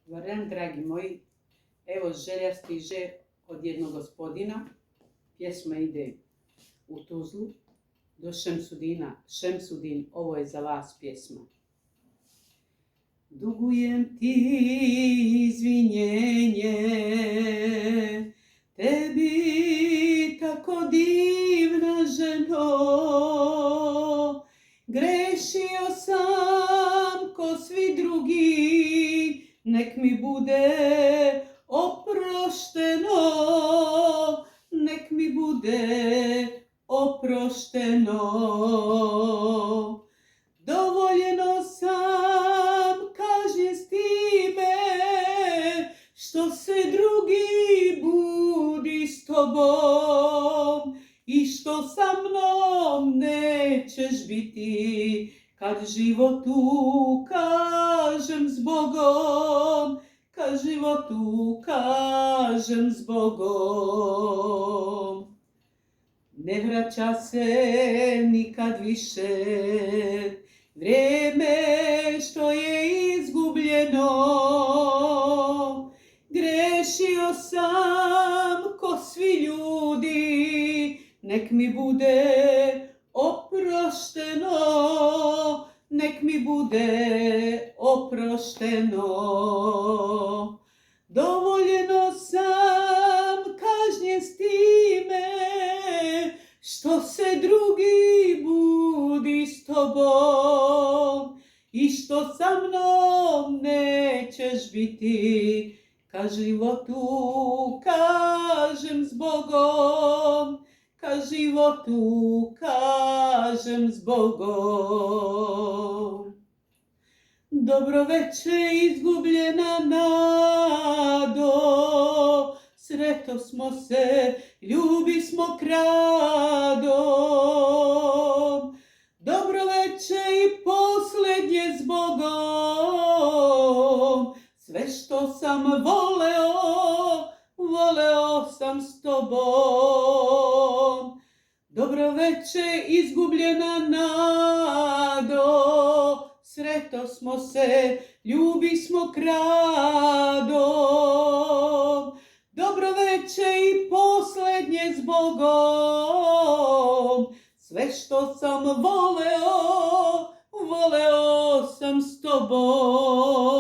Dobar dan, dragi moji. Evo, želja stiže od jednog gospodina. Pjesma ide u Tuzlu do Šemsudina. Šemsudin, ovo je za vas pjesma. Dugujem ti izvinjenje, tebi tako divna ženo. Grešio sam ko svi drugi, nek mi bude oprošteno, nek mi bude oprošteno. Dovoljeno sam kažnjen s time, što se drugi budi s tobom i što sa mnom nećeš biti, kad životu kažem s Bogom, kad životu kažem s Bogom. Ne vraća se nikad više vrijeme što je izgubljeno. Grešio sam ko svi ljudi, nek mi bude oprošteno, nek mi bude oprošteno. Dovoljeno sam kažnjen s time, što se drugi budi s tobom i što sa mnom nećeš biti, kad životu kažem s Bogom, kad životu kažem s Bogom. Dobro večer, izgubljena nado, sreto smo se, ljubi smo kradom. Dobro večer i posljednje s Bogom, sve što sam voleo, voleo sam s tobom. Dobro večer, izgubljena nado, sreto smo se, ljubi smo kradom. Dobro večer i posljednje s Bogom, sve što sam voleo, voleo sam s tobom.